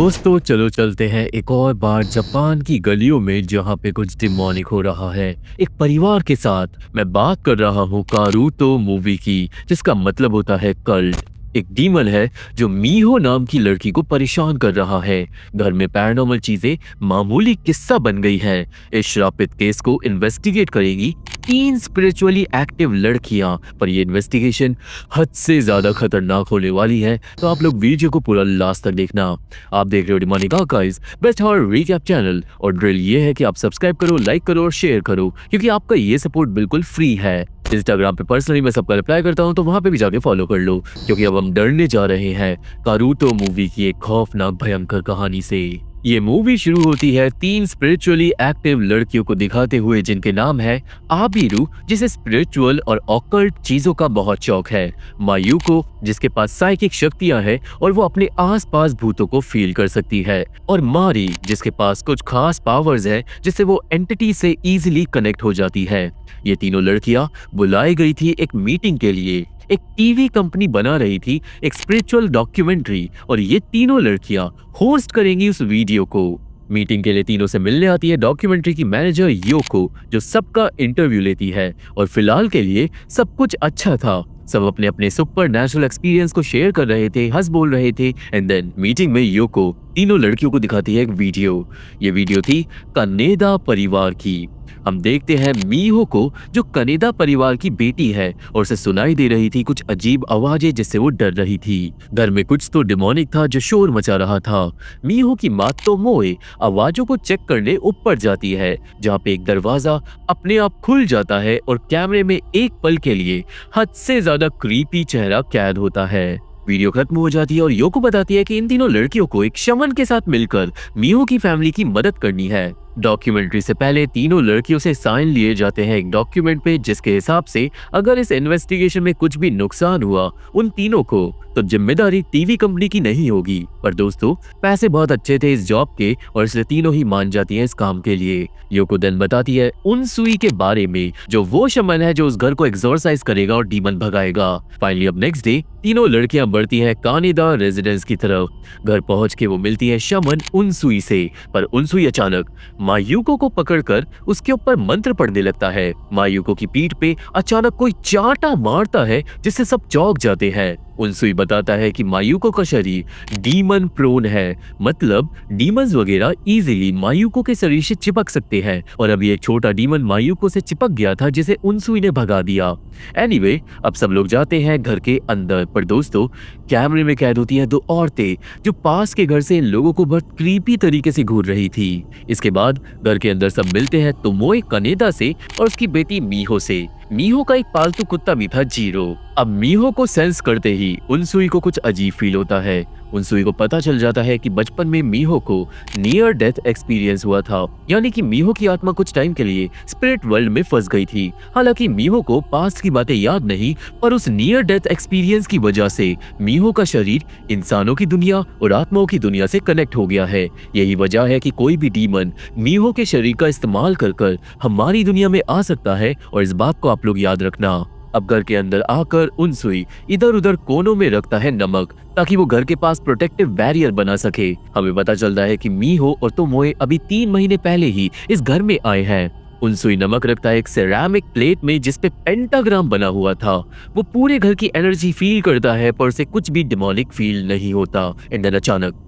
दोस्तों चलो चलते हैं एक और बार जापान की गलियों में जहाँ पे कुछ डिमोनिक हो रहा है। एक परिवार के साथ मैं बात कर रहा हूँ कारुतो मूवी की, जिसका मतलब होता है कल्ट। एक डीमन है जो मीहो नाम की लड़की को परेशान कर रहा है। घर में पैरानॉर्मल चीजें मामूली किस्सा बन गई है। इस श्रापित केस को इन्वेस्टिगेट करेगी 3 स्पिरिचुअली एक्टिव लड़कियां, पर ये इन्वेस्टिगेशन हद से ज्यादा खतरनाक होने वाली है। तो आप लोग वीडियो को पूरा लास्ट तक देखना। आप देख रहे हो demonic archives best horror recap channel, और ड्रिल ये है कि आप सब्सक्राइब करो, लाइक करो और शेयर करो, क्योंकि आपका ये सपोर्ट बिल्कुल फ्री है। इंस्टाग्राम पे पर्सनली मैं सबका रिप्लाई करता हूँ, तो वहां पे भी जाके फॉलो कर लो, क्योंकि अब हम डरने जा रहे हैं कारुतो मूवी की एक खौफनाक भयंकर कहानी से। ये मूवी शुरू होती है 3 स्पिरिचुअली एक्टिव लड़कियों को दिखाते हुए, जिनके नाम है आबिरू, जिसे स्पिरिचुअल और ऑकल्ट चीजों का बहुत शौक है, मायूको जिसके पास साइकिक शक्तियां हैं और वो अपने आसपास भूतों को फील कर सकती है, और मारी जिसके पास कुछ खास पावर्स है जिससे वो एंटिटी से इजीली कनेक्ट हो जाती है। ये तीनों लड़कियां बुलाई गई थी एक मीटिंग के लिए। एक टीवी कंपनी बना रही थी एक स्पिरिचुअल डॉक्यूमेंट्री, और ये तीनों लड़कियां होस्ट करेंगी उस वीडियो को। मीटिंग के लिए तीनों से मिलने आती है डॉक्यूमेंट्री की मैनेजर योको, जो सबका इंटरव्यू लेती है। और फिलहाल के लिए सब कुछ अच्छा था, सब अपने अपने सुपर नेचुरल एक्सपीरियंस को शेयर कर रहे थे, हंस बोल रहे थे। एंड देन मीटिंग में योको तीनों लड़कियों को दिखाती है एक वीडियो। ये वीडियो थी कनेदा परिवार की। हम देखते हैं मीहो को, जो कनेदा परिवार की बेटी है, और उसे सुनाई दे रही थी कुछ अजीब आवाजें जिससे वो डर रही थी। घर में कुछ तो डिमोनिक था जो शोर मचा रहा था। मीहो की माँ तोमोए आवाजों को चेक करने ऊपर जाती है, जहाँ पे एक दरवाजा अपने आप खुल जाता है और कैमरे में एक पल के लिए हद से ज्यादा क्रीपी चेहरा कैद होता है। वीडियो खत्म हो जाती है और योको बताती है कि इन तीनों लड़कियों को एक शमन के साथ मिलकर मीहो की फैमिली की मदद करनी है। डॉक्यूमेंट्री से पहले तीनों लड़कियों से साइन लिए जाते हैं एक डॉक्यूमेंट पे, जिसके हिसाब से अगर इस इन्वेस्टिगेशन में कुछ भी नुकसान हुआ उन तीनों को, तो जिम्मेदारी टीवी कंपनी की नहीं होगी। पर दोस्तों पैसे बहुत अच्छे थे इस जॉब के, और इसलिए तीनों ही मान जाती हैं इस काम के लिए। योको देन बताती है उन सुई के बारे में, जो वो शमन है जो उस घर को एक्सोरसाइज करेगा और डीमन भगाएगा। फाइनली अब नेक्स्ट डे तीनों लड़कियां बढ़ती हैं कानेदा रेजिडेंस की तरफ। घर पहुंच के वो मिलती है शमन उनसुई से, पर उनसुई अचानक मायूको को पकड़कर उसके ऊपर मंत्र पढ़ने लगता है। मायूको की पीठ पे अचानक कोई चांटा मारता है, जिससे सब चौंक जाते हैं। उनसुई बताता है कि मायूको का शरीर डीमन प्रोन है, मतलब डीमंस वगैरह इजीली मायूको के शरीर से चिपक सकते हैं, और अभी एक छोटा डीमन मायूको से चिपक गया था जिसे उनसुई ने भगा दिया। एनीवे, अब सब लोग जाते हैं घर के अंदर, पर दोस्तों कैमरे में कैद होती हैं 2 औरतें, जो पास के घर से इन लोगों को बहुत क्रीपी तरीके से घूर रही थी। इसके बाद घर के अंदर सब मिलते हैं तोमोए कनेदा से और उसकी बेटी मीहो से। मीहो का एक पालतू कुत्ता भी था, जीरो। अब मीहो को सेंस करते ही उनसुई को कुछ अजीब फील होता है। उनसुई को पता चल जाता है कि बचपन में मीहो को नियर डेथ एक्सपीरियंस हुआ था, यानी कि मीहो की आत्मा कुछ टाइम के लिए स्पिरिट वर्ल्ड में फंस गई थी। हालांकि मीहो को पास्ट की बातें याद नहीं, पर उस नियर डेथ एक्सपीरियंस की वजह से मीहो का शरीर इंसानों की दुनिया और आत्माओं की दुनिया से कनेक्ट हो गया है। यही वजह है कि कोई भी डीमन मीहो के शरीर का इस्तेमाल कर हमारी दुनिया में आ सकता है, और इस बात को आप लोग याद रखना। अब घर के अंदर आकर उनसुई इधर उधर कोनों में रखता है नमक, ताकि वो घर के पास प्रोटेक्टिव बैरियर बना सके। हमें पता चलता है कि मीहो और तोमोए अभी 3 महीने पहले ही इस घर में आए हैं। उनसुई नमक रखता है एक सेरामिक प्लेट में, जिसपे पेंटाग्राम बना हुआ था। वो पूरे घर की एनर्जी फील करता है, पर उसे कुछ भी डिमोनिक फील नहीं होता। एंड देन अचानक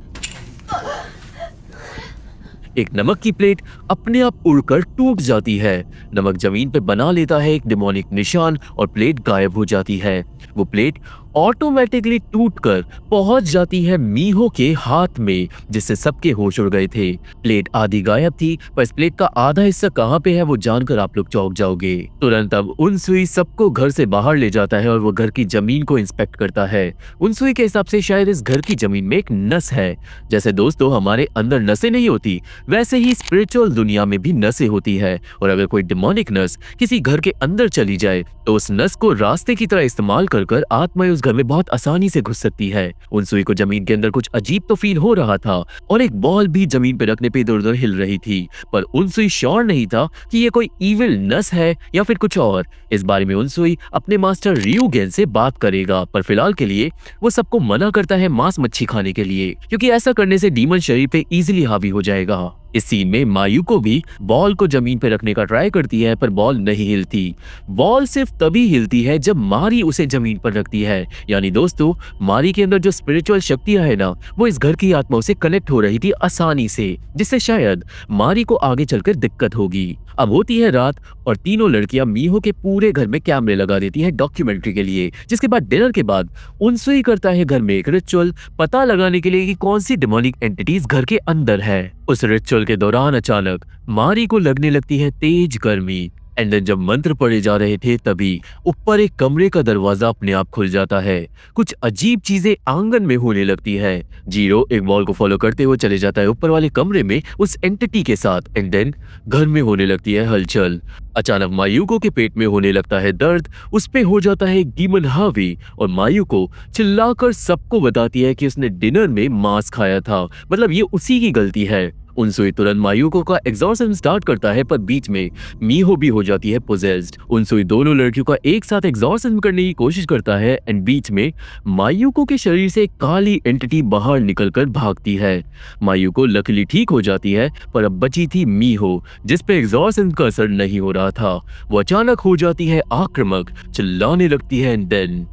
एक नमक की प्लेट अपने आप उड़कर टूट जाती है। नमक जमीन पे बना लेता है एक डिमोनिक निशान, और प्लेट गायब हो जाती है। वो प्लेट ऑटोमेटिकली टूटकर पहुंच जाती है मीहो के हाथ में, जिससे सबके होश उड़ गए थे। प्लेट आधी गायब थी, पर इस प्लेट का आधा हिस्सा कहाँ पे है वो जानकर आप लोग चौंक जाओगे। तुरंत अब उनसुई सबको घर से बाहर ले जाता है और वो घर की जमीन को इंस्पेक्ट करता है। उनसुई के हिसाब से शायद इस घर की जमीन में एक नस है। जैसे दोस्तों हमारे अंदर नसें नहीं होती, वैसे ही स्पिरिचुअल दुनिया में भी नसें होती है, और अगर कोई डिमोनिक नस किसी घर के अंदर चली जाए तो उस नस को रास्ते की तरह इस्तेमाल कर कर आत्माएं उस घर में बहुत आसानी से घुस सकती है। उनसुई को जमीन के अंदर कुछ अजीब तो फील हो रहा था और एक बॉल भी जमीन पे रखने पे इधर उधर हिल रही थी, पर उनसुई श्योर नहीं था कि ये कोई इविल नस है या फिर कुछ और। इस बारे में उनसुई अपने मास्टर रियूगेन से बात करेगा, पर फिलहाल के लिए वो सबको मना करता है मांस मच्छी खाने के लिए, क्योंकि ऐसा करने से डीमन शरीर पे इजीली हावी हो जाएगा। इस सीन में मायूको भी बॉल को जमीन पे रखने का ट्राई करती है, पर बॉल नहीं हिलती। बॉल सिर्फ तभी हिलती है जब मारी उसे जमीन पर रखती है। यानी दोस्तों, मारी के अंदर जो स्पिरिचुअल शक्तियां है ना, वो इस घर की आत्माओं से कनेक्ट हो रही थी आसानी से, जिससे शायद मारी को आगे चलकर दिक्कत होगी। अब होती है रात और तीनों लड़कियां मीहो के पूरे घर में कैमरे लगा देती हैं डॉक्यूमेंट्री के लिए, जिसके बाद डिनर के बाद उनसुई करता है घर में एक रिचुअल पता लगाने के लिए कि कौन सी डिमोनिक एंटिटीज घर के अंदर है। उस रिचुअल के दौरान अचानक मारी को लगने लगती है तेज गर्मी, एंड देन जब मंत्र पढ़े जा रहे थे तभी ऊपर एक कमरे का दरवाजा अपने आप खुल जाता है। कुछ अजीब चीजें आंगन में होने लगती है। जीरो एक बॉल को फॉलो करते हुए चले जाता है ऊपर वाले कमरे में उस एंटिटी के साथ, एंड देन घर में होने लगती है हलचल। अचानक मायूको के पेट में होने लगता है दर्द, उस पे हो जाता है एक डीमन हावी और मायूको चिल्लाकर सबको बताती है कि उसने डिनर में मांस खाया था, मतलब ये उसी की गलती है। उनसुई तुरंत मायूको का एग्जॉर्सिज्म स्टार्ट करता है, पर बीच में मीहो भी हो जाती है पोजेस्ड। उनसुई दोनों लड़कियों का एक साथ एग्जॉर्सिज्म करने की कोशिश करता है, एंड बीच में मायूको के शरीर से एक काली एंटिटी बाहर निकलकर भागती है। मायूको लकीली ठीक हो जाती है, पर अब बची थी मीहो, जिस पे एग्जॉर्सिज्म का असर नहीं हो रहा था। वो अचानक हो जाती है आक्रामक, चिल्लाने लगती है, एंड देन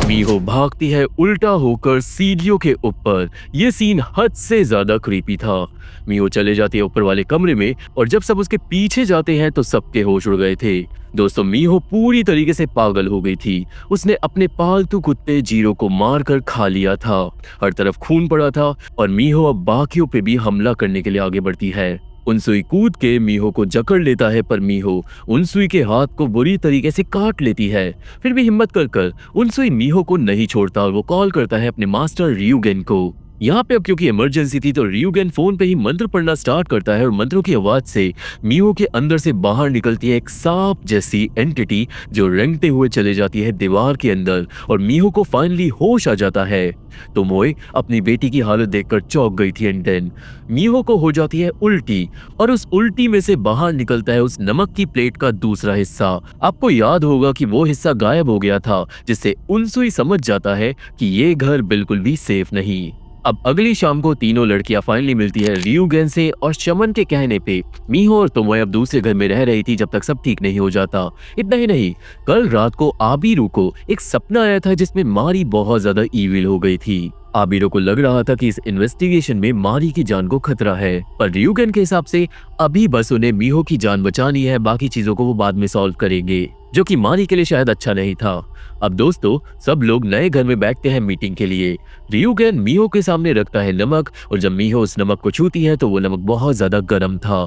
मीहो भागती है उल्टा होकर सीढ़ियों के ऊपर। ये सीन हद से ज्यादा क्रीपी था। मीहो चले जाती है ऊपर वाले कमरे में और जब सब उसके पीछे जाते हैं तो सबके होश उड़ गए थे। दोस्तों, मीहो पूरी तरीके से पागल हो गई थी। उसने अपने पालतू कुत्ते जीरो को मारकर खा लिया था। हर तरफ खून पड़ा था और मीहो अब बाकियों पे भी हमला करने के लिए आगे बढ़ती है। उनसुई कूद के मीहो को जकड़ लेता है, पर मीहो उनसुई के हाथ को बुरी तरीके से काट लेती है। फिर भी हिम्मत कर उनसुई मीहो को नहीं छोड़ता और वो कॉल करता है अपने मास्टर रियूगेन को। यहाँ पे अब क्योंकि इमरजेंसी थी तो रियूगेन फोन पे ही मंत्र पढ़ना स्टार्ट करता है और मंत्रों की आवाज से मीहो के अंदर से बाहर निकलती है एक सांप जैसी एंटिटी जो रेंगते हुए चले जाती है दीवार के अंदर और मीहो को फाइनली होश आ जाता है। तो मोए अपनी बेटी की हालत देखकर चौंक गई थी, एंड देन मीहो को हो जाती है उल्टी और उस उल्टी में से बाहर निकलता है उस नमक की प्लेट का दूसरा हिस्सा। आपको याद होगा कि वो हिस्सा गायब हो गया था, जिससे उनसुई समझ जाता है कि ये घर बिल्कुल भी सेफ नहीं। अब अगली शाम को तीनों लड़कियां फाइनली मिलती है रियूगेन से और शमन के कहने पे मीहो और तोमोए अब दूसरे घर में रह रही थी जब तक सब ठीक नहीं हो जाता। इतना ही नहीं, कल रात को आबिरू को एक सपना आया था जिसमें मारी बहुत ज्यादा ईविल हो गई थी। आबिरो को लग रहा था कि इस इन्वेस्टिगेशन में मारी की जान को खतरा है, पर रियूगेन के हिसाब से अभी बस उन्हें मीहो की जान बचानी है, बाकी चीजों को वो बाद में सॉल्व करेंगे, जो कि मारी के लिए शायद अच्छा नहीं था। अब दोस्तों, सब लोग नए घर में बैठते हैं मीटिंग के लिए। रियूगेन मीहो के सामने रखता है नमक और जब मीहो उस नमक को छूती है तो वो नमक बहुत ज्यादा गर्म था।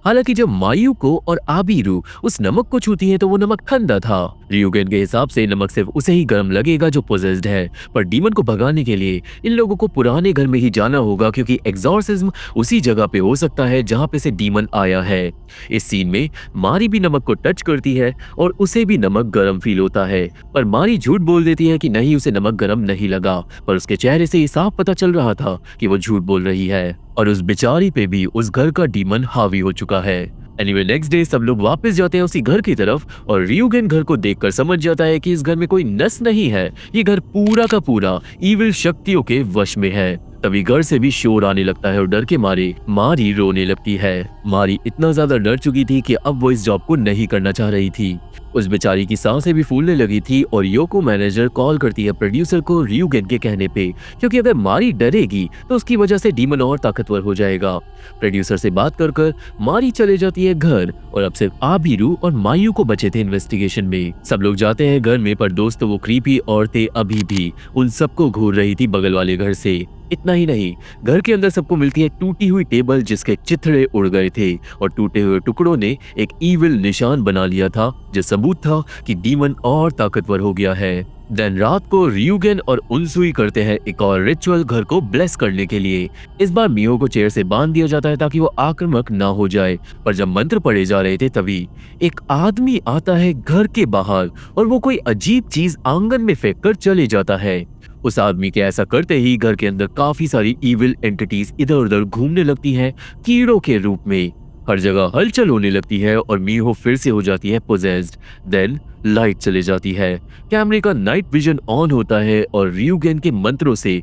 हालांकि जब मायूको और आबिरू उस नमक को छूती है तो वो नमक ठंडा था। रियूगेन के हिसाब से नमक सिर्फ उसे ही गर्म लगेगा जो पोजेस्ड है, पर डीमन को भगाने के लिए इन लोगों को पुराने घर में ही जाना होगा, क्योंकि एग्जॉर्सिज्म उसी जगह पे हो सकता है जहाँ पे से डीमन आया है। इस सीन में मारी भी नमक को टच करती है और उसे भी नमक गर्म फील होता है, पर मारी झूठ बोल देती है कि नहीं, उसे नमक गर्म नहीं लगा, पर उसके चेहरे से साफ पता चल रहा था कि वो झूठ बोल रही है और उस बेचारी पे भी उस घर का डीमन हावी हो चुका है। एनीवे, नेक्स्ट डे सब लोग वापस जाते हैं उसी घर की तरफ और रियूगेन घर को देखकर समझ जाता है कि इस घर में कोई नस नहीं है, ये घर पूरा का पूरा इविल शक्तियों के वश में है। तभी घर से भी शोर आने लगता है और डर के मारे मारी रोने लगती है। मारी इतना ज्यादा डर चुकी थी कि अब वो इस जॉब को नहीं करना चाह रही थी। उस बेचारी की सांसें भी फूलने लगी थी और योको मैनेजर कॉल करती है प्रोड्यूसर को रियूगेन के कहने पे, क्योंकि अगर मारी डरेगी तो उसकी वजह से डीमन और ताकतवर हो जाएगा। प्रोड्यूसर से बात कर मारी चले जाती है घर और अब सिर्फ आबिरू और मायू को बचे थे इन्वेस्टिगेशन में। सब लोग जाते हैं घर में, पर दोस्तों वो क्रीपी औरतें अभी भी उन सबको घूर रही थी बगल वाले घर से। इतना ही नहीं, घर के अंदर सबको मिलती है टूटी हुई टेबल जिसके चिथड़े उड़ गए थे और टूटे हुए टुकड़ों ने एक ईविल निशान बना लिया था, जो सबूत था कि डीमन और ताकतवर हो गया है। देन रात को रियूगेन और उनसुई करते हैं एक और रिचुअल घर को ब्लेस करने के लिए। इस बार मियो को चेयर से बांध दिया जाता है ताकि वो आक्रामक ना हो जाए, पर जब मंत्र पढ़े जा रहे थे तभी एक आदमी आता है घर के बाहर और वो कोई अजीब चीज आंगन में फेंक कर चले जाता है। उस आदमी के ऐसा करते ही घर के अंदर काफी सारी इविल एंटिटीज इधर उधर घूमने लगती हैं कीड़ों के रूप में। हर जगह हलचल होने लगती है और मीहो फिर से हो जाती है पोजेस्ड। देन लाइट चले जाती है, कैमरे का नाइट विजन ऑन होता है और रियूगेन के मंत्रों से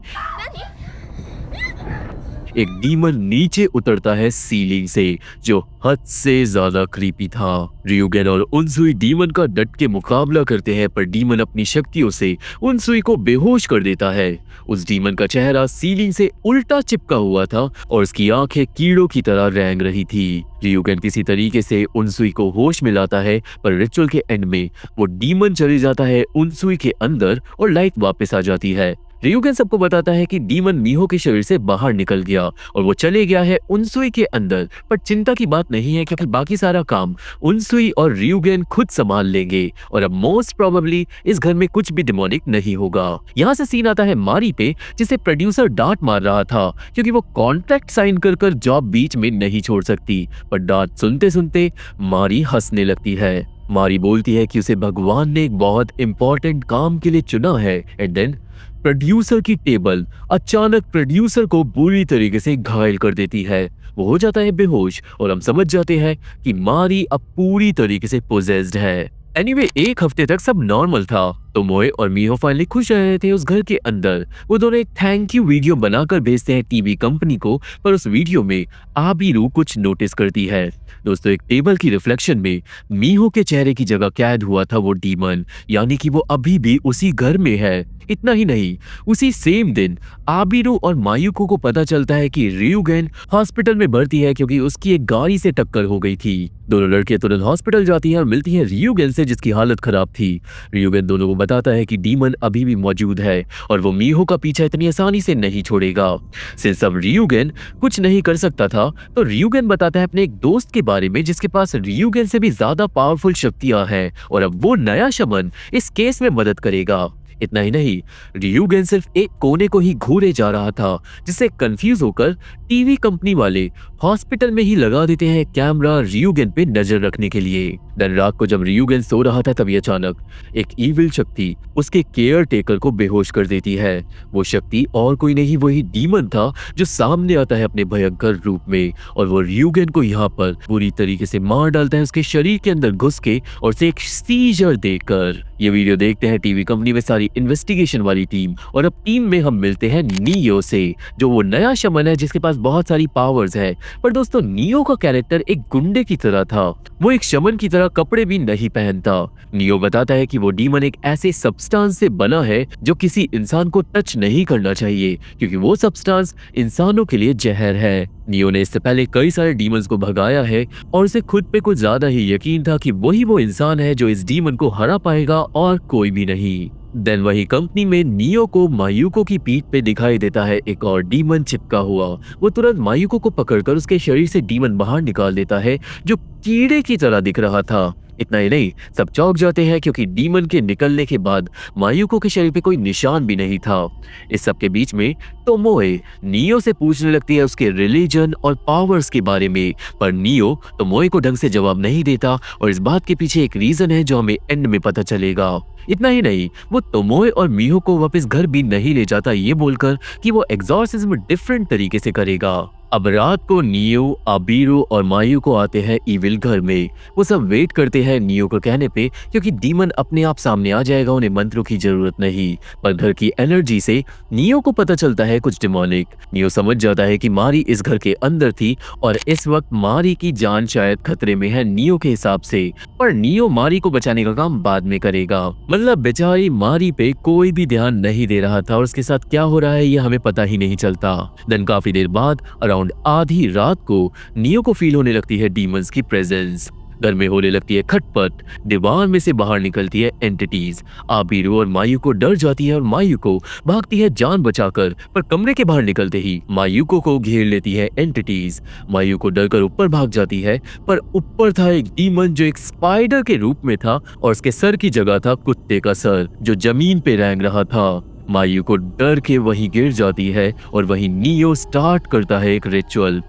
एक डीमन नीचे उतरता है सीलिंग से, जो हद से ज्यादा क्रीपी था। रियूगेन और उनसुई डीमन का डट के मुकाबला करते हैं, पर डीमन अपनी शक्तियों से उनसुई को बेहोश कर देता है। उस डीमन का चेहरा सीलिंग से उल्टा चिपका हुआ था और उसकी आंखें कीड़ों की तरह रेंग रही थी। रियूगेन किसी तरीके से उनसुई को होश में लाता है, पर रिचुअल के एंड में वो डीमन चले जाता है उनसुई के अंदर और लाइट वापस आ जाती है। रियूगेन सबको बताता है कि डीमन मीहो के शरीर से बाहर निकल गया और वो चले गया है उनसुई के अंदर, पर चिंता की बात नहीं है क्योंकि बाकी सारा काम उनसुई और रियूगेन खुद संभाल लेंगे और अब मोस्ट प्रोबेबली इस घर में कुछ भी डिमोनिक नहीं होगा। यहाँ से सीन आता है मारी पे, जिसे प्रोड्यूसर डांट मार रहा था क्योंकि वो कॉन्ट्रैक्ट साइन कर जॉब बीच में नहीं छोड़ सकती, पर डांट सुनते सुनते मारी हंसने लगती है। मारी बोलती है कि उसे भगवान ने एक बहुत इंपॉर्टेंट काम के लिए चुना है। एंड देन प्रोड्यूसर की टेबल अचानक प्रोड्यूसर को बुरी तरीके से घायल कर देती है। वो हो जाता है बेहोश और हम समझ जाते हैं कि मारी अब पूरी तरीके से पोजेस्ड है। एनीवे, एक हफ्ते तक सब नॉर्मल था तो मोए और मीहो फाइनली खुश रहे थे उस घर के अंदर। वो दोनों एक थैंक यू वीडियो बनाकर भेजते हैं टीवी कंपनी को, पर उस वीडियो में आबिरू कुछ नोटिस करती है। दोस्तों, एक टेबल की रिफ्लेक्शन में मीहो के चेहरे की जगह कैद हुआ था वो डीमन, यानी कि वो अभी भी उसी घर में है। इतना ही नहीं, उसी सेम दिन आबिरू और मायुको को पता चलता है कि रियूगेन हॉस्पिटल में भर्ती है क्योंकि उसकी एक गाड़ी से टक्कर हो गई थी। दोनों लड़के तुरंत हॉस्पिटल जाती हैं और मिलती हैं रियूगेन से, जिसकी हालत खराब थी। रियूगेन दोनों को बताता है कि डीमन अभी भी मौजूद है और वो मीहो का पीछा इतनी आसानी से नहीं छोड़ेगा। सिंस अब रियूगेन कुछ नहीं कर सकता था, तो रियूगेन बताता है अपने एक दोस्त के बारे में जिसके पास रियूगेन से भी ज्यादा पावरफुल शक्तियां हैं और अब वो नया शमन इस केस में मदद करेगा। इतना ही नहीं, रियूगेन सिर्फ एक कोने को ही घूरे जा रहा था, जिससे कंफ्यूज होकर टीवी कंपनी वाले हॉस्पिटल में ही लगा देते हैं कैमरा रियूगेन पे नजर रखने के लिए। देन रात को जब रियूगेन सो रहा था तभी अचानक एक ईविल शक्ति उसके केयर टेकर को बेहोश कर देती है। वो शक्ति और कोई नहीं, वही डीमन था जो सामने आता है अपने भयंकर रूप में और वो रियूगेन को यहाँ पर पूरी तरीके से मार डालता है उसके शरीर के अंदर घुस के और उसे एक सीजर देकर। ये वीडियो देखते हैं टीवी कंपनी में सारी इन्वेस्टिगेशन वाली टीम और अब टीम में हम मिलते हैं नियो से, जो वो नया शमन है जिसके पास बहुत सारी पावर्स है। पर दोस्तों, नियो का कैरेक्टर एक गुंडे की तरह था, वो एक शमन की तरह कपड़े भी नहीं पहनता। नियो बताता है कि वो डीमन एक ऐसे सब्सटेंस से बना है जो किसी इंसान को टच नहीं करना चाहिए क्योंकि वो सब्सटेंस इंसानों के लिए जहर है। नियो ने इससे पहले कई सारे डीमंस को भगाया है और उसे खुद पे कुछ ज्यादा ही यकीन था कि वही वो इंसान है जो इस डीमन को हरा पाएगा और कोई भी नहीं। देन वही कंपनी में नियो को मायुको की पीठ पे दिखाई देता है एक और डीमन चिपका हुआ। वो तुरंत मायुको को पकड़कर उसके शरीर से डीमन बाहर निकाल देता है जो कीड़े की तरह दिख रहा था। इतना ही नहीं, सब चौंक जाते हैं क्योंकि डीमन के निकलने के बाद मायुको के शरीर पे कोई निशान भी नहीं था। इस सब के बीच में तोमोए नियो से पूछने लगती है उसके रिलीजन और पावर्स के बारे में, पर नियो तोमोए को ढंग से जवाब नहीं देता और इस बात के पीछे एक रीजन है जो हमें एंड में पता चलेगा। इतना ही नहीं, वो तोमोए और मीहो को वापस घर भी नहीं ले जाता, ये बोलकर कि वो एग्जॉर्सिज्म डिफरेंट तरीके से करेगा। अब रात को नियो, आबिरू और मायुको आते हैं इविल घर में। वो सब वेट करते हैं नियो को कहने पे क्योंकि डीमन अपने आप सामने आ जाएगा, उन्हें मंत्रों की जरूरत नहीं। पर घर की एनर्जी से नियो को पता चलता है कुछ डिमोनिक। नियो समझ जाता है कि मारी इस घर के अंदर थी और इस वक्त मारी की जान शायद खतरे में है नियो के हिसाब से, पर नियो मारी को बचाने का काम बाद में करेगा। मतलब बेचारी मारी पे कोई भी ध्यान नहीं दे रहा था और उसके साथ क्या हो रहा है ये हमें पता ही नहीं चलता। देन काफी देर बाद अराउंड आधी रात को नियो को फील होने लगती है डीमंस की प्रेजेंस। घर में होने लगती है खटपट, दीवार में से बाहर निकलती है एंटिटीज। आबिरो और मायूको डर जाती है और मायूको भागती है जान बचाकर, पर कमरे के बाहर निकलते ही मायूको को घेर लेती है एंटिटीज। मायूको डर कर ऊपर भाग जाती है, पर ऊपर था एक डीमन जो एक स्पाइडर के रूप में था और उसके सर की जगह था कुत्ते का सर जो जमीन पे रेंग रहा था। मायूको डर के वहीं गिर जाती है और वहीं नियो स्टार्ट करता है एक रिचुअल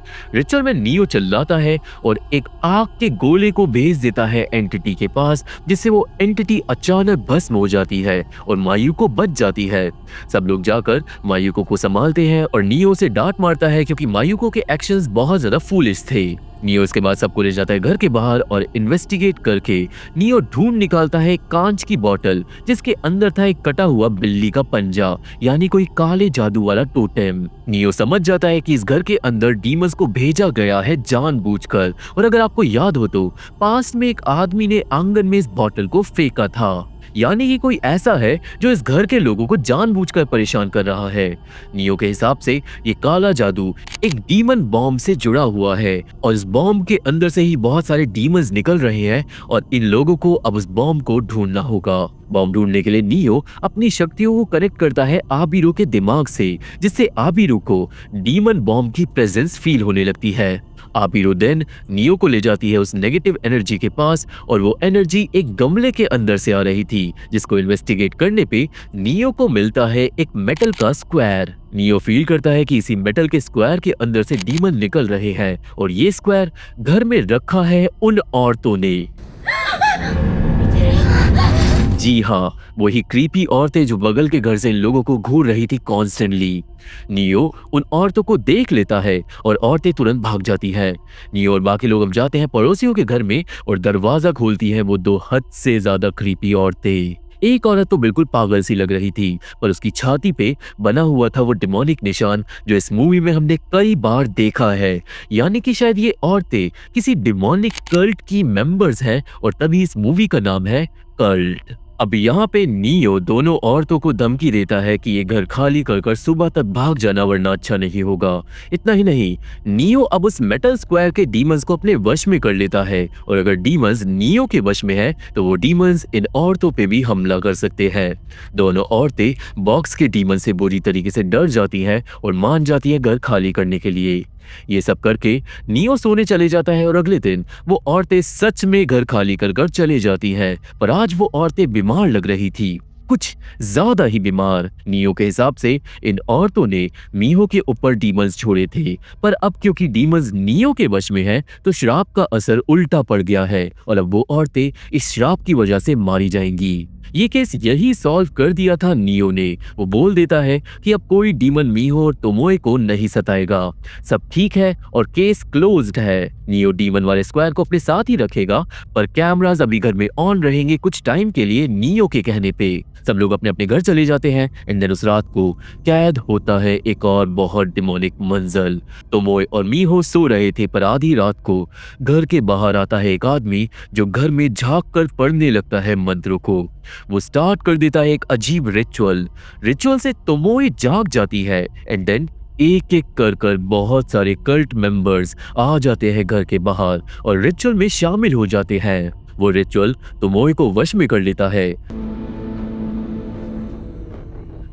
में नियो चिल्लाता है और एक आग के गोले को भेज देता है एंटिटी के पास, जिससे वो एंटिटी अचानक भस्म हो जाती है और मायूको बच जाती है। सब लोग जाकर मायूको को संभालते हैं और नियो से डांट मारता है क्योंकि मायूको के एक्शंस बहुत ज्यादा फूलिश थे। नियो इसके बाद सबको ले जाता है घर के बाहर और इन्वेस्टिगेट करके नियो ढूंढ निकालता है एक कांच की बोतल जिसके अंदर था एक कटा हुआ बिल्ली का पंजा, यानी कोई काले जादू वाला टोटेम। नियो समझ जाता है कि इस घर के अंदर डीमंस को भेजा गया है जानबूझकर, और अगर आपको याद हो तो पास्ट में एक आदमी ने आंगन में इस बोतल को फेंका था, यानी कि कोई ऐसा है जो इस घर के लोगों को जानबूझकर परेशान कर रहा है। नियो के हिसाब से ये काला जादू एक डीमन बॉम्ब से जुड़ा हुआ है और इस बॉम्ब के अंदर से ही बहुत सारे डीमंस निकल रहे हैं और इन लोगों को अब उस बॉम्ब को ढूंढना होगा। बॉम्ब ढूंढने के लिए नियो अपनी शक्तियों को कनेक्ट करता है आबिरो के दिमाग से, जिससे आबिरो को डीमन बॉम्ब की प्रेजेंस फील होने लगती है। आबिरो देन नियो को ले जाती है उस नेगेटिव एनर्जी के पास और वो एनर्जी एक गमले के अंदर से आ रही थी, जिसको इन्वेस्टिगेट करने पे नियो को मिलता है एक मेटल का स्क्वायर। नियो फील करता है कि इसी मेटल के स्क्वायर के अंदर से डीमन निकल रहे हैं और ये स्क्वायर घर में रखा है उन औरतों ने। जी हाँ, वही क्रीपी औरतें जो बगल के घर से इन लोगों को घूर रही थी कॉन्स्टेंटली। नियो उन औरतों को देख लेता है और औरतें तुरंत भाग जाती हैं। नियो और बाकी लोग अब जाते हैं पड़ोसियों के घर में और दरवाजा खोलती हैं वो दो हद से ज्यादा क्रीपी औरतें। एक औरत तो बिल्कुल पागल सी लग रही थी, पर उसकी छाती पे बना हुआ था वो डिमोनिक निशान जो इस मूवी में हमने कई बार देखा है, यानी कि शायद ये औरतें किसी डिमोनिक कल्ट की मेंबर्स हैं और तभी इस मूवी का नाम है कल्ट। अब यहाँ पे नियो दोनों औरतों को धमकी देता है कि ये घर खाली कर सुबह तक भाग जाना वरना अच्छा नहीं होगा। इतना ही नहीं, नियो अब उस मेटल स्क्वायर के डीमंस को अपने वश में कर लेता है और अगर डीमंस नियो के वश में है तो वो डीमंस इन औरतों पे भी हमला कर सकते हैं। दोनों औरतें बॉक्स के डीमन से बुरी तरीके से डर जाती हैं और मान जाती हैं घर खाली करने के लिए। ये सब करके नियो सोने चले जाता है और अगले दिन वो औरतें सच में घर खाली कर चले जाती हैं, पर आज वो औरतें बीमार लग रही थी, कुछ ज्यादा ही बीमार। नियो के हिसाब से इन औरतों ने मीहो के ऊपर डीमंस छोड़े थे, पर अब क्योंकि डीमंस नियो के वश में है तो श्राप का असर उल्टा पड़ गया है और अब वो औरतें इस श्राप की वजह से मारी जाएंगी। ये केस यही सॉल्व कर दिया था नियो ने। वो बोल देता है कि अब कोई डीमन मीहो और तोमोए को नहीं सताएगा, सब ठीक है और केस क्लोज्ड है। नियो डीमन वाले स्क्वायर को अपने साथ ही रखेगा, पर कैमरास अभी घर में ऑन रहेंगे कुछ टाइम के लिए नियो के कहने पे। सब लोग अपने अपने घर चले जाते हैं एंड देन उस रात को कैद होता है एक और बहुत डिमोनिक मंजर। तोमोए और मीहो सो रहे थे, पर आधी रात को घर के बाहर आता है एक आदमी जो घर में झांक कर पढ़ने लगता है मंत्रों को। वो स्टार्ट कर देता है एक अजीब रिचुअल से तोमोए जाग जाती है एंड देन एक एक कर बहुत सारे कल्ट मेंबर्स आ जाते हैं घर के बाहर और रिचुअल में शामिल हो जाते हैं। वो रिचुअल तोमोए को वश में कर लेता है।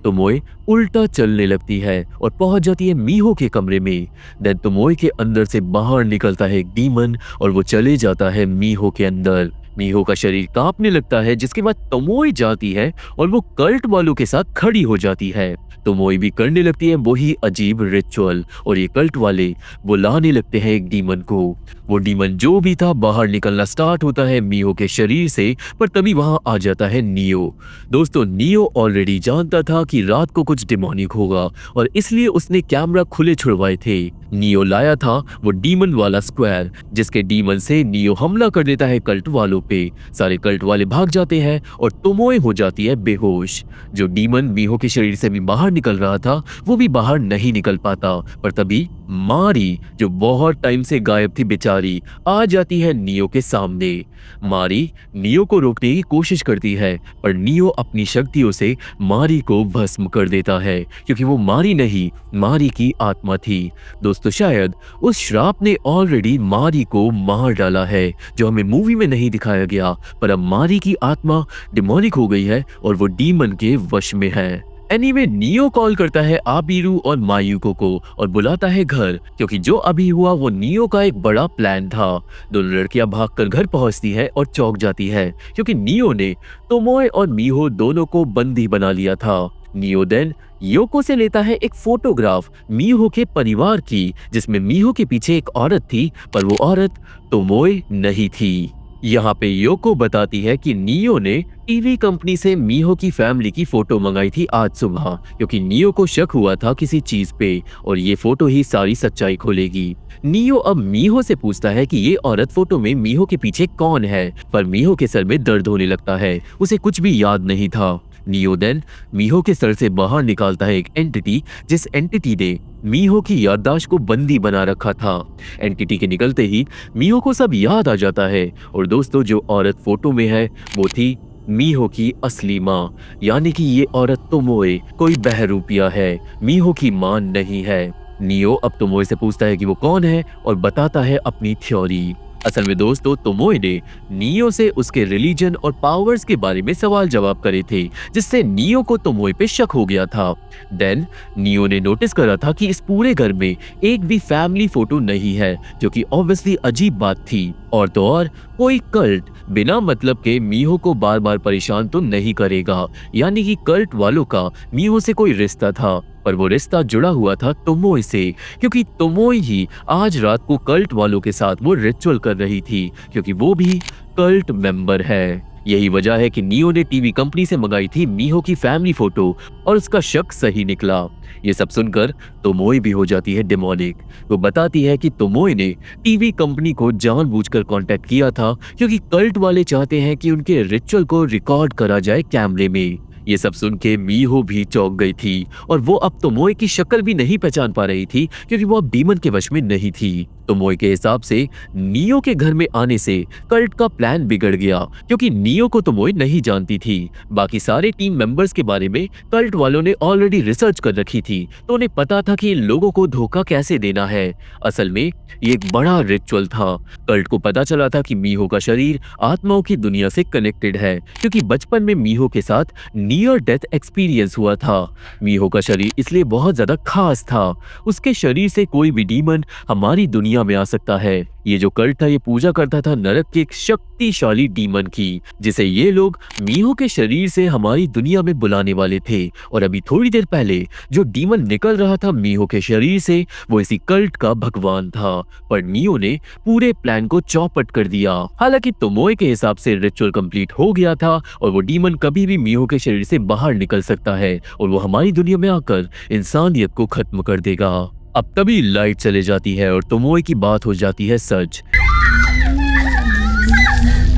तोमोए उल्टा चलने लगती है और पहुंच जाती है मीहो के कमरे में। देन तोमोए के अंदर से बाहर निकलता है एक डीमन और वो चले जाता है मीहो के अंदर। मीहो का शरीर कांपने लगता है, जिसके बाद तोमोए जाती है और वो कल्ट वालों के साथ खड़ी हो जाती है। तोमोए भी करने लगती है वही अजीब रिचुअल और ये कल्ट वाले बुलाने लगते हैं एक डीमन को। वो डीमन जो भी था बाहर निकलना स्टार्ट होता है मीहो के शरीर से, पर तभी वहां आ जाता है नियो। दोस्तों, नियो ऑलरेडी जानता था कि रात को कुछ डिमोनिक होगा और इसलिए उसने कैमरा खुले छुड़वाए थे। नियो लाया था वो डीमन वाला स्क्वायर, जिसके डीमन से नियो हमला कर देता है कल्ट वालों पे। सारे कल्ट वाले भाग जाते हैं और तोमोए हो जाती है बेहोश। जो डीमन मीहो के शरीर से भी बाहर निकल रहा था वो भी बाहर नहीं निकल पाता, पर तभी मारी, जो बहुत टाइम से गायब थी बेचारी, आ जाती है नियो के सामने। मारी नियो को रोकने की कोशिश करती है, पर नियो अपनी शक्तियों से मारी को भस्म कर देता है, क्योंकि वो मारी नहीं, मारी की आत्मा थी। दोस्तों, शायद उस श्राप ने ऑलरेडी मारी को मार डाला है, जो हमें मूवी में नहीं दिखाया गया, पर अब मारी की आत्मा डिमोनिक हो गई है और वो डीमन के वश में है। एनीवे, नियो कॉल करता है आबिरू और मायुको को और बुलाता है घर, क्योंकि जो अभी हुआ वो नियो का एक बड़ा प्लान था। दोनों लड़कियां भागकर घर पहुंचती है और चौंक जाती है, क्योंकि नियो ने तोमोए और मीहो दोनों को बंदी बना लिया था। नियो देन योको से लेता है एक फोटोग्राफ मीहो के परिवार की, जिसमें मीहो के पीछे एक औरत थी, पर वो औरत तोमोए नहीं थी। यहाँ पे योको बताती है कि नियो ने टीवी कंपनी से मीहो की फैमिली की फोटो मंगाई थी आज सुबह, क्योंकि नियो को शक हुआ था किसी चीज पे, और ये फोटो ही सारी सच्चाई खोलेगी। नियो अब मीहो से पूछता है कि ये औरत फोटो में मीहो के पीछे कौन है, पर मीहो के सर में दर्द होने लगता है, उसे कुछ भी याद नहीं था। नियो देन मीहो के सर से बाहर निकालता है एक एंटिटी, जिस एंटिटी ने मीहो की याददाश्त को बंदी बना रखा था। एंटिटी के निकलते ही मीहो को सब याद आ जाता है, और दोस्तों, जो औरत फोटो में है वो थी मीहो की असली माँ, यानी कि ये औरत तोमोए कोई बहरूपिया है, मीहो की माँ नहीं है। नियो अब तोमोए से पूछता है कि वो कौन है और बताता है अपनी थ्योरी। असल में दोस्तों, तोमोए ने नियो से उसके रिलीजन और पावर्स के बारे में सवाल जवाब करे थे, जिससे नियो को तोमोए पे शक हो गया था। देन नियो ने नोटिस करा था कि इस पूरे घर में एक भी फैमिली फोटो नहीं है, जो कि ऑब्वियसली अजीब बात थी। और तो और, कोई कल्ट बिना मतलब के मीहो को बार बार परेशान तो नहीं करेगा, यानी कि कल्ट वालों का मीहो से कोई रिश्ता था, पर वो रिश्ता जुड़ा हुआ था तोमोए से, क्योंकि तोमोए ही आज रात को कल्ट वालों के साथ वो रिचुअल कर रही थी, क्योंकि वो भी कल्ट मेंबर है। यही वजह है कि नियो ने टीवी कंपनी से मंगाई थी मीहो की फैमिली फोटो, और उसका शक सही निकला। ये सब सुनकर तोमोए भी हो जाती है डिमोनिक। वो बताती है कि तोमोए ने टीवी कंपनी को जानबूझकर कांटेक्ट किया था, क्योंकि कल्ट वाले चाहते हैं कि उनके रिचुअल को रिकॉर्ड करा जाए कैमरे में। ये सब सुन के मीहो भी चौंक गई थी, और वो अब तोमोए की शक्ल भी नहीं पहचान पा रही थी, क्योंकि वो अब डीमन के वश में नहीं थी। तोमोए के हिसाब से नियो के घर में आने से कल्ट का प्लान बिगड़ गया, क्योंकि नियो को तोमोए नहीं जानती थी। बाकी सारे टीम मेंबर्स के बारे में कल्ट वालों ने ऑलरेडी रिसर्च कर रखी थी, तो उन्हें पता था कि इन लोगों को धोखा कैसे देना है। असल में ये एक बड़ा रिचुअल था। कल्ट को पता चला था कि मीहो का शरीर आत्माओं की दुनिया से कनेक्टेड है, क्योंकि बचपन में मीहो के साथ नियर डेथ एक्सपीरियंस हुआ था। मीहो का शरीर इसलिए बहुत ज्यादा खास था। उसके शरीर से कोई भी डीमन हमारी दुनिया में आ सकता है। ये जो कल्ट था, ये पूजा करता था नरक के एक शक्तिशाली डीमन की, जिसे ये लोग मीहो के शरीर से हमारी दुनिया में बुलाने वाले थे। और अभी थोड़ी देर पहले जो डीमन निकल रहा था मीहो के शरीर से, वो इसी कल्ट का भगवान था। पर नियो ने पूरे प्लान को चौपट कर दिया। हालांकि तोमोए के हिसाब से रिचुअल कंप्लीट हो गया था, और वो डीमन कभी भी मीहो के शरीर से बाहर निकल सकता है, और वो हमारी दुनिया में आकर इंसानियत को खत्म कर देगा। अब तभी लाइट चले जाती है और तोमोए की बात हो जाती है सच।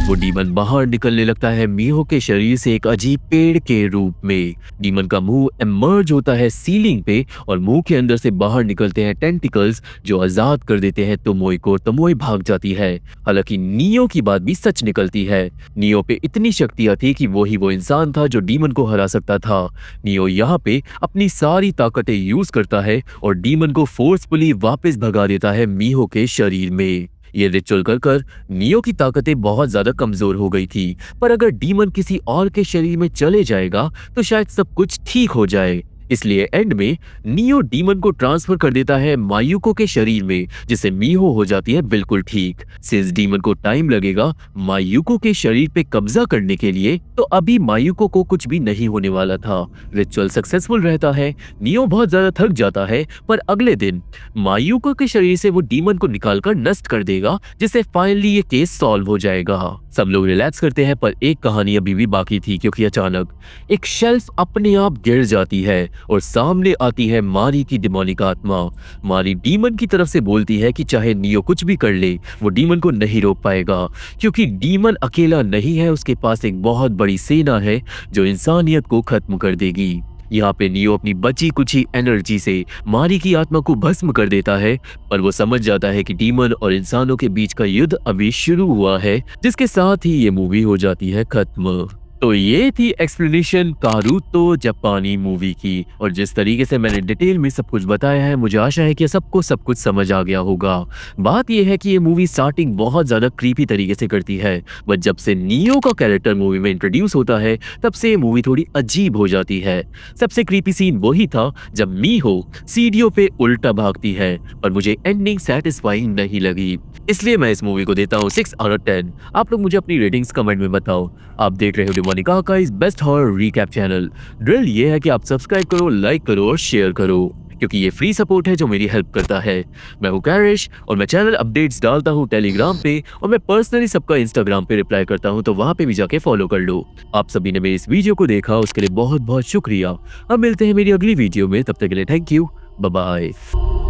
वो डीमन बाहर निकलने लगता है मीहो के शरीर से एक अजीब पेड़ के रूप में। डीमन का मुंह इमर्ज होता है सीलिंग पे, और मुंह के अंदर से बाहर निकलते हैं टेंटिकल्स, जो आजाद कर देते हैं तोमोए को। तोमोए भाग जाती है। हालांकि नियो की बात भी सच निकलती है। नियो पे इतनी शक्तियां थी कि वो इंसान था जो डीमन को हरा सकता था। नियो यहाँ पे अपनी सारी ताकतें यूज करता है और डीमन को फोर्सफुली वापस भगा देता है मीहो के शरीर में। ये रिचुअल कर नियो की ताकतें बहुत ज्यादा कमजोर हो गई थी, पर अगर डीमन किसी और के शरीर में चले जाएगा तो शायद सब कुछ ठीक हो जाए। इसलिए एंड में नियो डीमन को ट्रांसफर कर देता है मायुको के शरीर में, जिससे मीहो हो जाती है बिल्कुल ठीक। सिंस डीमन को टाइम लगेगा मायुको के शरीर पे कब्जा करने के लिए, तो अभी मायुको को कुछ भी नहीं होने वाला था। रिचुअल सक्सेसफुल रहता है। नियो बहुत ज्यादा थक जाता है, पर अगले दिन मायुको के शरीर से वो डीमन को निकालकर नष्ट कर देगा, जिससे फाइनली ये केस सॉल्व हो जाएगा। सब लोग रिलैक्स करते हैं, पर एक कहानी अभी भी बाकी थी, क्योंकि अचानक एक शेल्फ अपने आप गिर जाती है और सामने आती है मारी की डिमोनिक आत्मा। मारी डीमन की तरफ से बोलती है कि चाहे नियो कुछ भी कर ले, वो डीमन को नहीं रोक पाएगा, क्योंकि डीमन अकेला नहीं है, उसके पास एक बहुत बड़ी सेना है जो इंसानियत को खत्म कर देगी। यहाँ पे नियो अपनी बची कुची एनर्जी से मारी की आत्मा को भस्म कर देता है, पर वो समझ जाता है कि डीमन और इंसानों के बीच का युद्ध अभी शुरू हुआ है, जिसके साथ ही ये मूवी हो जाती है खत्म। तो ये थी एक्सप्लेनेशन कारुतो जापानी मूवी की, और जिस तरीके से मैंने डिटेल में सब कुछ बताया है, मुझे आशा है कि सबको सब कुछ समझ आ गया होगा। बात यह है कि ये मूवी स्टार्टिंग बहुत ज़्यादा क्रीपी तरीके से करती है, बट जब से नियो का कैरेक्टर मूवी में इंट्रोड्यूस होता है तब से ये मूवी थोड़ी अजीब हो जाती है। सबसे क्रीपी सीन वही था जब मीहो सीढ़ियों पे उल्टा भागती है, पर मुझे एंडिंग सेटिस्फाइंग नहीं लगी, इसलिए मैं इस मूवी को देता हूँ 6 आउट ऑफ 10। आप लोग मुझे अपनी रेटिंग्स कमेंट में बताओ। आप देख रहे हो डिमोनिका का इस best horror recap channel. Drill ये है कि आप सब्सक्राइब करो, लाइक करो और शेयर करो, क्योंकि ये फ्री सपोर्ट है जो मेरी हेल्प करता है। मैं हूँ कैरिश और मैं चैनल अपडेट्स डालता हूँ टेलीग्राम पे, और मैं पर्सनली सबका इंस्टाग्राम पे रिप्लाई करता हूँ, तो वहाँ पे भी जाके फॉलो कर लो। आप सभी ने मेरी इस वीडियो को देखा, उसके लिए बहुत बहुत शुक्रिया। अब मिलते हैं मेरी अगली वीडियो में, तब तक के लिए थैंक यू, बाय बाय।